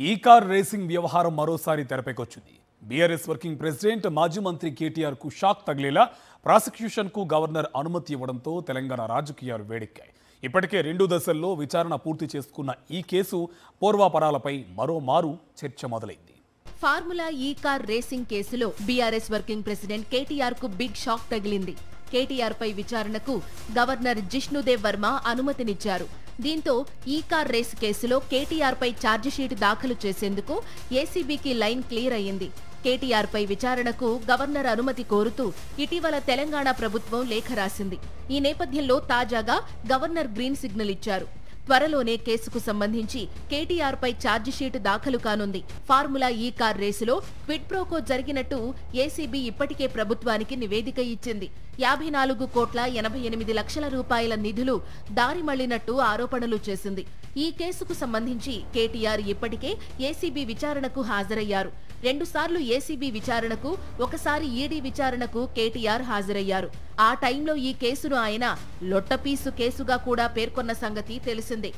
ఈ car racing వ్యవహారం మరోసారి తెరపైకొచ్చింది. బీఆర్ఎస్ వర్కింగ్ ప్రెసిడెంట్ మాజీ మంత్రి కేటీఆర్ కు షాక్ తగిలేలా ప్రాసిక్యూషన్ కు గవర్నర్ అనుమతి ఇవ్వడంతో తెలంగాణ రాజకీయాలు వేడెక్కాయి. ఇప్పటికే 2 దశల్లో విచారణ పూర్తి చేసుకున్న ఈ కేసు పూర్వాపరాలపై మరోమారు చర్చ మొదలైంది. ఫార్ములా ఈ కార్ రేసింగ్ కేసులో బీఆర్ఎస్ వర్కింగ్ ప్రెసిడెంట్ కేటీఆర్ కు బిగ్ షాక్ తగిలింది. కేటీఆర్ పై విచారణకు గవర్నర్ జిష్ణుదేవ్ వర్మ అనుమతినిచ్చారు. దీంతో ఈ కార్ రేసు కేసులో కేటీఆర్ పై ఛార్జిషీట్ దాఖలు చేసేందుకు ఏసీబీకి లైన్ క్లియర్ అయ్యింది. కేటీఆర్ పై విచారణకు గవర్నర్ అనుమతి కోరుతూ ఇటీవల తెలంగాణ ప్రభుత్వం లేఖ రాసింది. ఈ నేపథ్యంలో తాజాగా గవర్నర్ గ్రీన్ సిగ్నల్ ఇచ్చారు. త్వరలోనే కేసుకు సంబంధించి కేటీఆర్ పై ఛార్జిషీట్ దాఖలు కానుంది. ఫార్ములా ఈ కార్ రేసులో క్విడ్ ప్రోకో జరిగినట్టు ఏసీబీ ఇప్పటికే ప్రభుత్వానికి నివేదిక ఇచ్చింది. 54,88,00,000 రూపాయల నిధులు దారి మళ్లినట్టు ఆరోపణలు చేసింది. ఈ కేసుకు సంబంధించి కేటీఆర్ ఇప్పటికే ఏసీబీ విచారణకు హాజరయ్యారు. 2 సార్లు ఏసీబీ విచారణకు, ఒకసారి ఈడీ విచారణకు కేటీఆర్ హాజరయ్యారు. ఆ టైంలో ఈ కేసును ఆయన లొట్టపీసు కేసుగా కూడా పేర్కొన్న సంగతి తెలిసిందే.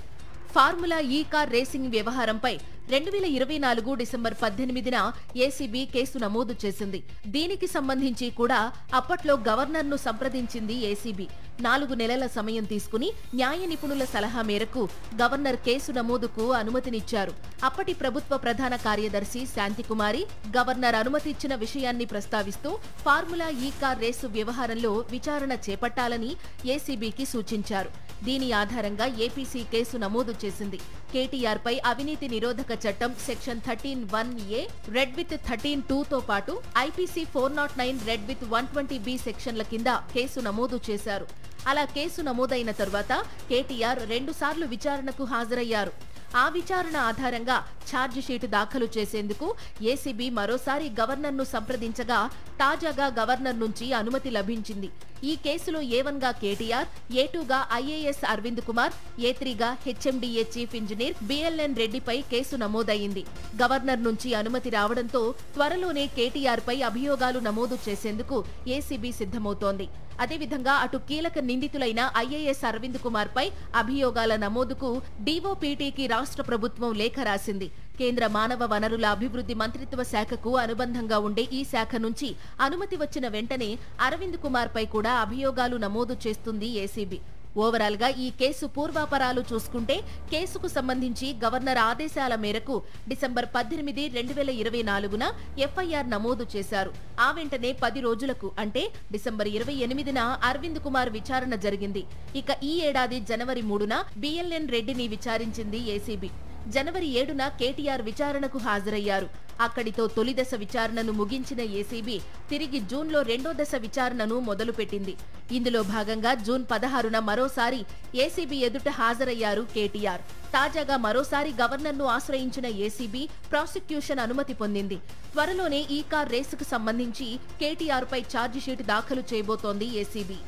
ఫార్ములా ఈ కార్ రేసింగ్ వ్యవహారంపై 2024 డిసెంబర్ 18న ఏసీబీ కేసు నమోదు చేసింది. దీనికి సంబంధించి కూడా అప్పట్లో గవర్నర్ను సంప్రదించింది ఏసీబీ. 4 నెలల సమయం తీసుకుని న్యాయ నిపుణుల సలహా మేరకు గవర్నర్ కేసు నమోదుకు అనుమతినిచ్చారు. అప్పటి ప్రభుత్వ ప్రధాన కార్యదర్శి శాంతికుమారి గవర్నర్ అనుమతి ఇచ్చిన విషయాన్ని ప్రస్తావిస్తూ ఫార్ములా ఈ కార్ రేసు వ్యవహారంలో విచారణ చేపట్టాలని ఏసీబీకి సూచించారు. దీని ఆధారంగా ఏపీసీ కేసు నమోదు చేసింది. కేటీఆర్ పై అవినీతి నిరోధక చట్టం సెక్షన్ 13(1)(a) రెడ్ విత్ 13(2)తో పాటు ఐపీసీ 409 రెడ్ విత్ 120(b) సెక్షన్ల కింద కేసు నమోదు చేశారు. అలా కేసు నమోదైన తరువాత కేటీఆర్ 2 సార్లు విచారణకు హాజరయ్యారు. ఆ విచారణ ఆధారంగా ఛార్జిషీట్ దాఖలు చేసేందుకు ఏసీబీ మరోసారి గవర్నర్ను సంప్రదించగా తాజాగా గవర్నర్ నుంచి అనుమతి లభించింది. ఈ కేసులో A1గా కేటీఆర్, A2గా ఐఏఎస్ అరవింద్ కుమార్, A3గా హెచ్ఎండిఏ చీఫ్ ఇంజనీర్ బిఎల్ఎన్ రెడ్డిపై కేసు నమోదయ్యింది. గవర్నర్ నుంచి అనుమతి రావడంతో త్వరలోనే కేటీఆర్ పై అభియోగాలు నమోదు చేసేందుకు ఏసీబీ సిద్ధమవుతోంది. అదేవిధంగా అటు కీలక నిందితులైన ఐఏఎస్ అరవింద్ కుమార్ పై అభియోగాల నమోదుకు డీఓపీటీకి రాష్ట్ర ప్రభుత్వం లేఖ రాసింది. కేంద్ర మానవ వనరుల అభివృద్ధి మంత్రిత్వ శాఖకు అనుబంధంగా ఉండే ఈ శాఖ నుంచి అనుమతి వచ్చిన వెంటనే అరవింద్ కుమార్ పై కూడా అభియోగాలు నమోదు చేస్తుంది ఏసీబీ. ఓవరాల్ గా ఈ కేసు పూర్వాపరాలు చూసుకుంటే కేసుకు సంబంధించి గవర్నర్ ఆదేశాల మేరకు డిసెంబర్ 18, 2024న ఎఫ్ఐఆర్ నమోదు చేశారు. ఆ వెంటనే 10 రోజులకు అంటే డిసెంబర్ 28న అరవింద్ కుమార్ విచారణ జరిగింది. ఇక ఈ ఏడాది జనవరి 3న బిఎల్ఎన్ రెడ్డిని విచారించింది ఏసీబీ. జనవరి 7న కేటీఆర్ విచారణకు హాజరయ్యారు. అక్కడితో తొలి దశ విచారణను ముగించిన ఏసీబీ తిరిగి జూన్లో 2వ దశ విచారణను మొదలుపెట్టింది. ఇందులో భాగంగా జూన్ 16న మరోసారి ఏసీబీ ఎదుట హాజరయ్యారు కేటీఆర్. తాజాగా మరోసారి గవర్నర్ను ఆశ్రయించిన ఏసీబీ ప్రాసిక్యూషన్ అనుమతి పొందింది. త్వరలోనే ఈ కార్ రేసుకు సంబంధించి కేటీఆర్ పై ఛార్జిషీట్ దాఖలు చేయబోతోంది ఏసీబీ.